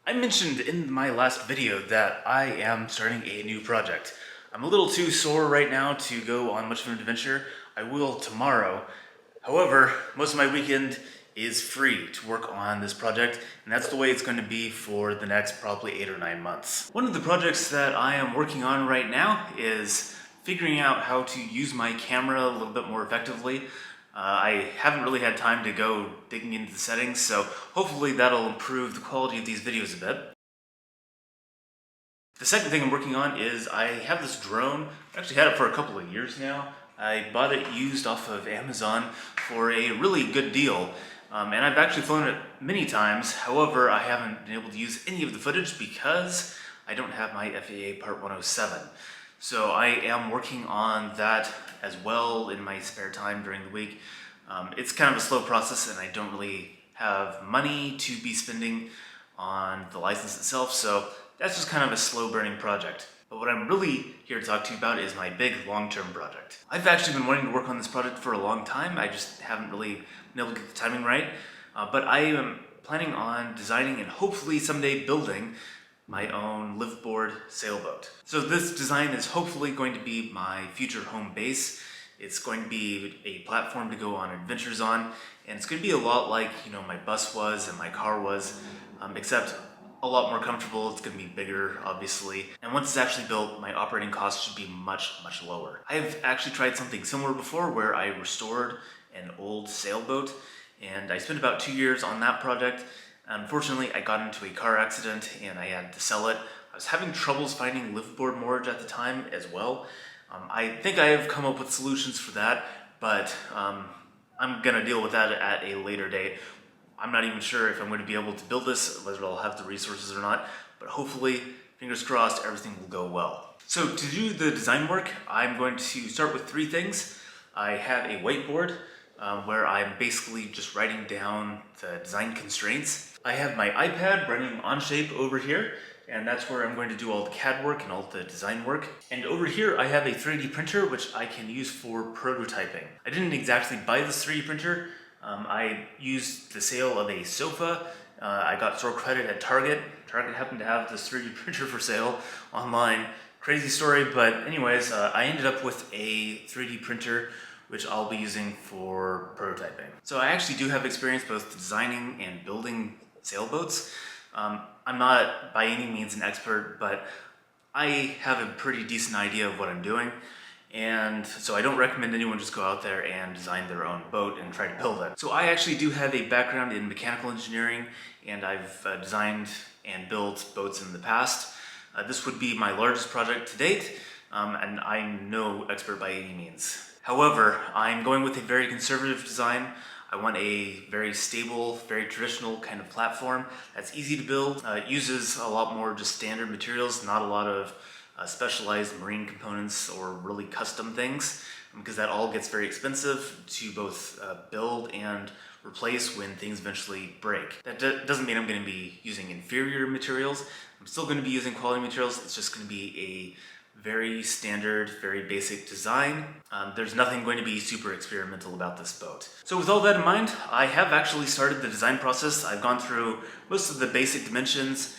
I mentioned in my last video that I am starting a new project. I'm a little too sore right now to go on much of an adventure. I will tomorrow. However, most of my weekend is free to work on this project, and that's the way it's going to be for the next probably 8 or 9 months. One of the projects that I am working on right now is figuring out how to use my camera a little bit more effectively. I haven't really had time to go digging into the settings, so hopefully that'll improve the quality of these videos a bit. The second thing I'm working on is I have this drone. I've actually had it for a couple of years now. I bought it used off of Amazon for a really good deal. And I've actually flown it many times. However, I haven't been able to use any of the footage because I don't have my FAA Part 107. So I am working on that as well in my spare time during the week. It's kind of a slow process and I don't really have money to be spending on the license itself, so that's just kind of a slow burning project. But what I'm really here to talk to you about is my big long-term project. I've actually been wanting to work on this project for a long time. I just haven't really been able to get the timing right. But I am planning on designing and hopefully someday building my own liveaboard sailboat. So this design is hopefully going to be my future home base. It's going to be a platform to go on adventures on, and it's going to be a lot like, my bus was and my car was, except a lot more comfortable. It's going to be bigger, obviously. And once it's actually built, my operating costs should be much, much lower. I've actually tried something similar before where I restored an old sailboat, and I spent about 2 years on that project. Unfortunately, I got into a car accident and I had to sell it. I was having troubles finding liveaboard moorage at the time as well. I think I have come up with solutions for that, but I'm gonna deal with that at a later date. I'm not even sure if I'm going to be able to build this, whether I'll have the resources or not, but hopefully, fingers crossed, everything will go well. So to do the design work, I'm going to start with 3 things. I have a whiteboard where I'm basically just writing down the design constraints. I have my iPad running Onshape over here, and that's where I'm going to do all the CAD work and all the design work. And over here I have a 3D printer which I can use for prototyping. I didn't exactly buy this 3D printer. I used the sale of a sofa. I got store credit at Target. Target happened to have this 3D printer for sale online. Crazy story, but anyways, I ended up with a 3D printer which I'll be using for prototyping. So I actually do have experience both designing and building sailboats. I'm not by any means an expert, but I have a pretty decent idea of what I'm doing. And so I don't recommend anyone just go out there and design their own boat and try to build it. So I actually do have a background in mechanical engineering, and I've designed and built boats in the past. This would be my largest project to date, and I'm no expert by any means. However, I'm going with a very conservative design. I want a very stable, very traditional kind of platform that's easy to build. It uses a lot more just standard materials, not a lot of specialized marine components or really custom things, because that all gets very expensive to both build and replace when things eventually break. That doesn't mean I'm going to be using inferior materials. I'm still going to be using quality materials. It's just going to be a very standard, very basic design. There's nothing going to be super experimental about this boat. So with all that in mind, I have actually started the design process. I've gone through most of the basic dimensions,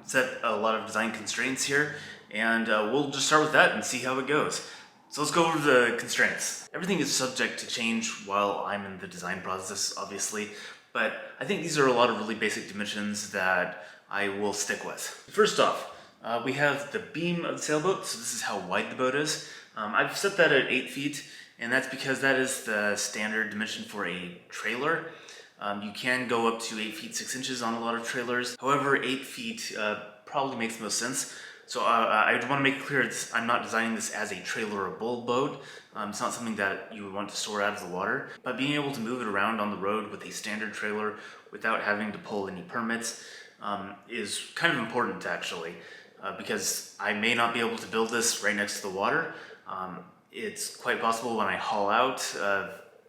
set a lot of design constraints here, and we'll just start with that and see how it goes. So let's go over the constraints. Everything is subject to change while I'm in the design process, obviously, but I think these are a lot of really basic dimensions that I will stick with. First off, we have the beam of the sailboat, so this is how wide the boat is. I've set that at 8 feet, and that's because that is the standard dimension for a trailer. You can go up to 8 feet 6 inches on a lot of trailers. However, 8 feet probably makes the most sense. So I want to make it clear I'm not designing this as a trailerable boat. It's not something that you would want to store out of the water. But being able to move it around on the road with a standard trailer without having to pull any permits is kind of important, actually. Because I may not be able to build this right next to the water. It's quite possible when I haul out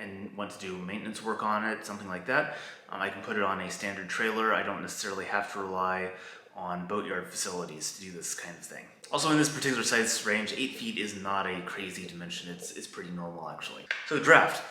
and want to do maintenance work on it, something like that, I can put it on a standard trailer. I don't necessarily have to rely on boatyard facilities to do this kind of thing. Also, in this particular size range, 8 feet is not a crazy dimension. It's pretty normal, actually. So the draft,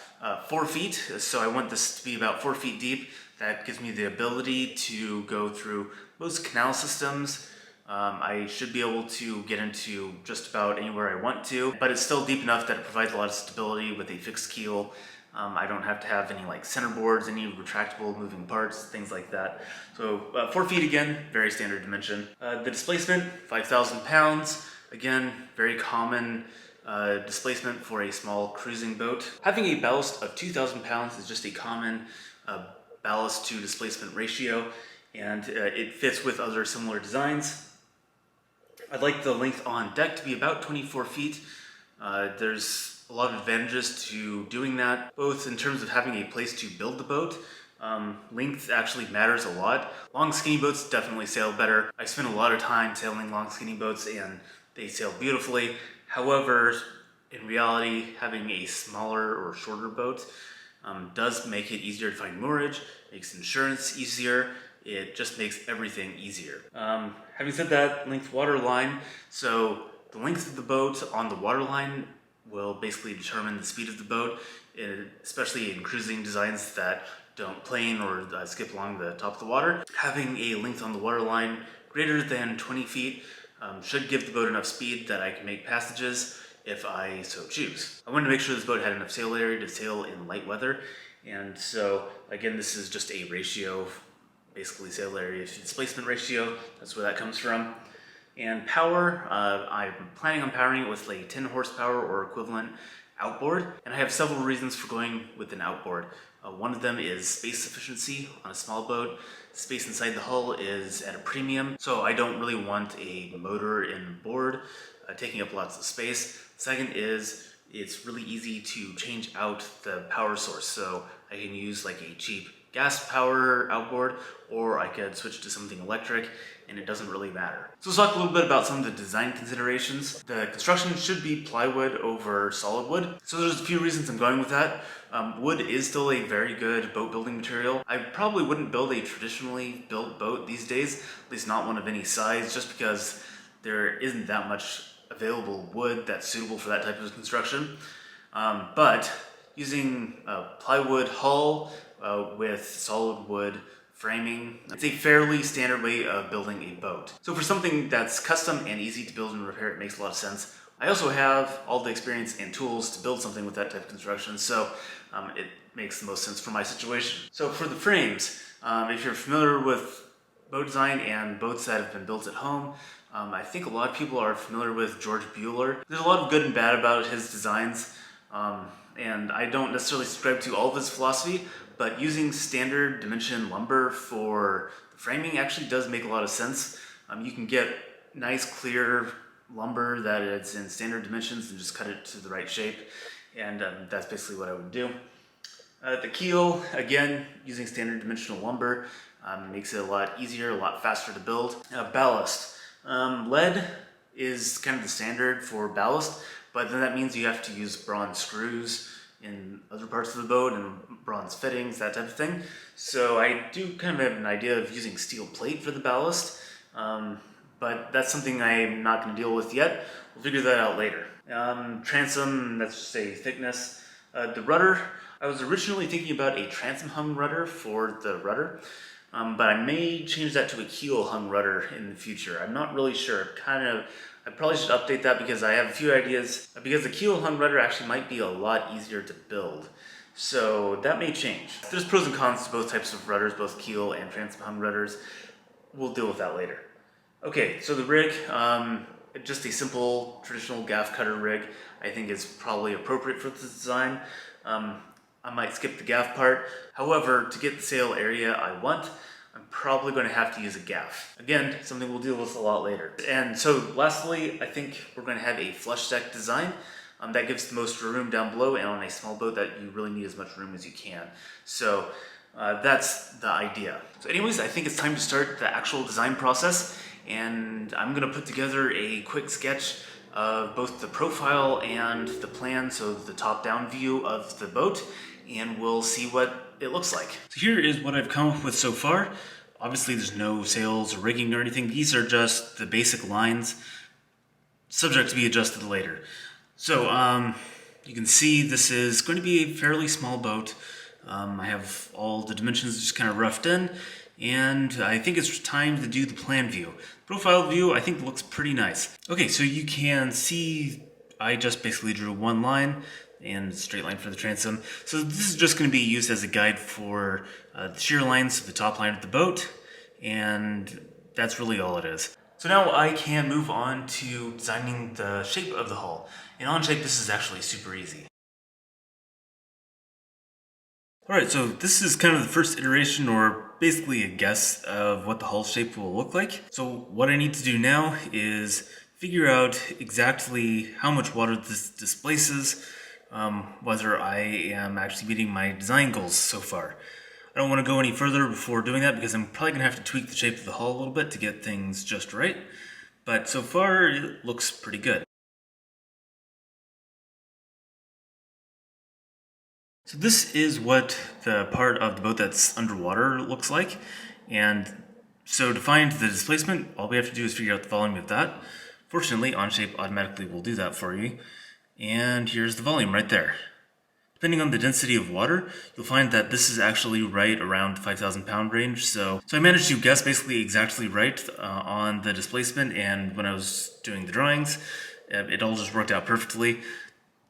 4 feet. So I want this to be about 4 feet deep. That gives me the ability to go through most canal systems. I should be able to get into just about anywhere I want to, but it's still deep enough that it provides a lot of stability with a fixed keel. I don't have to have any like center boards, any retractable moving parts, things like that. So 4 feet again, very standard dimension. The displacement, 5,000 pounds. Again, very common displacement for a small cruising boat. Having a ballast of 2,000 pounds is just a common ballast to displacement ratio, and it fits with other similar designs. I'd like the length on deck to be about 24 feet. There's a lot of advantages to doing that, both in terms of having a place to build the boat. Length actually matters a lot. Long skinny boats definitely sail better. I spend a lot of time sailing long skinny boats and they sail beautifully. However, in reality, having a smaller or shorter boat does make it easier to find moorage, makes insurance easier. It just makes everything easier. Having said that, length water line. So the length of the boat on the water line will basically determine the speed of the boat, especially in cruising designs that don't plane or skip along the top of the water. Having a length on the water line greater than 20 feet should give the boat enough speed that I can make passages if I so choose. I wanted to make sure this boat had enough sail area to sail in light weather, and so again, this is just a ratio, basically sail area to displacement ratio. That's where that comes from. And power, I'm planning on powering it with a 10 horsepower or equivalent outboard, and I have several reasons for going with an outboard. One of them is space efficiency on a small boat. Space inside the hull is at a premium, so I don't really want a motor in board taking up lots of space. Second is it's really easy to change out the power source, so I can use like a cheap gas power outboard, or I could switch to something electric, and it doesn't really matter. So let's talk a little bit about some of the design considerations. The construction should be plywood over solid wood. So there's a few reasons I'm going with that. Wood is still a very good boat building material. I probably wouldn't build a traditionally built boat these days, at least not one of any size, just because there isn't that much available wood that's suitable for that type of construction. But using a plywood hull with solid wood framing, it's a fairly standard way of building a boat. So for something that's custom and easy to build and repair, it makes a lot of sense. I also have all the experience and tools to build something with that type of construction, so it makes the most sense for my situation. So for the frames, if you're familiar with boat design and boats that have been built at home, I think a lot of people are familiar with George Bueller. There's a lot of good and bad about his designs, and I don't necessarily subscribe to all of his philosophy, but using standard dimension lumber for the framing actually does make a lot of sense. You can get nice clear lumber that is in standard dimensions and just cut it to the right shape, and that's basically what I would do. The keel, again, using standard dimensional lumber makes it a lot easier, a lot faster to build. Ballast. Lead is kind of the standard for ballast, but then that means you have to use bronze screws in other parts of the boat and bronze fittings, that type of thing. So I do kind of have an idea of using steel plate for the ballast, but that's something I'm not going to deal with yet. We'll figure that out later. Transom, that's just a thickness. The rudder, I was originally thinking about a transom hung rudder for the rudder, but I may change that to a keel hung rudder in the future. I'm not really sure. I probably should update that because I have a few ideas. Because the keel hung rudder actually might be a lot easier to build. So that may change. There's pros and cons to both types of rudders, both keel and transom hung rudders. We'll deal with that later. Okay, so the rig, just a simple traditional gaff cutter rig, I think is probably appropriate for this design. I might skip the gaff part. However, to get the sail area I want, I'm probably going to have to use a gaff. Again, something we'll deal with a lot later. And so lastly, I think we're going to have a flush deck design. That gives the most room down below, and on a small boat that you really need as much room as you can. So that's the idea. So anyways, I think it's time to start the actual design process, and I'm going to put together a quick sketch of both the profile and the plan, so the top-down view of the boat, and we'll see what it looks like. So here is what I've come up with so far. Obviously there's no sails or rigging or anything. These are just the basic lines, subject to be adjusted later. So you can see this is going to be a fairly small boat. I have all the dimensions just kind of roughed in, and I think it's time to do the plan view. Profile view, I think, looks pretty nice. Okay, so you can see I just basically drew one line and a straight line for the transom. So this is just going to be used as a guide for the shear lines of the top line of the boat, and that's really all it is. So now I can move on to designing the shape of the hull. And on shape, this is actually super easy. Alright, so this is kind of the first iteration, or basically a guess of what the hull shape will look like. So what I need to do now is figure out exactly how much water this displaces, whether I am actually meeting my design goals so far. I don't want to go any further before doing that because I'm probably going to have to tweak the shape of the hull a little bit to get things just right. But so far, it looks pretty good. So this is what the part of the boat that's underwater looks like. And so to find the displacement, all we have to do is figure out the volume of that. Fortunately, OnShape automatically will do that for you. And here's the volume right there. Depending on the density of water, you'll find that this is actually right around the 5,000 pound range. So I managed to guess basically exactly right on the displacement, and when I was doing the drawings, it all just worked out perfectly.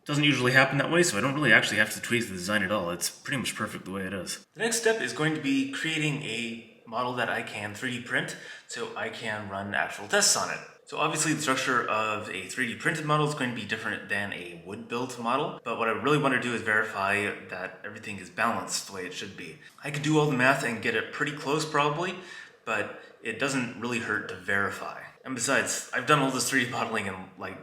Doesn't usually happen that way, so I don't really actually have to tweak the design at all. It's pretty much perfect the way it is. The next step is going to be creating a model that I can 3D print so I can run actual tests on it. So obviously the structure of a 3D printed model is going to be different than a wood-built model, but what I really want to do is verify that everything is balanced the way it should be. I could do all the math and get it pretty close probably, but it doesn't really hurt to verify. And besides, I've done all this 3D modeling in like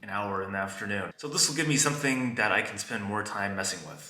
an hour in the afternoon. So this will give me something that I can spend more time messing with.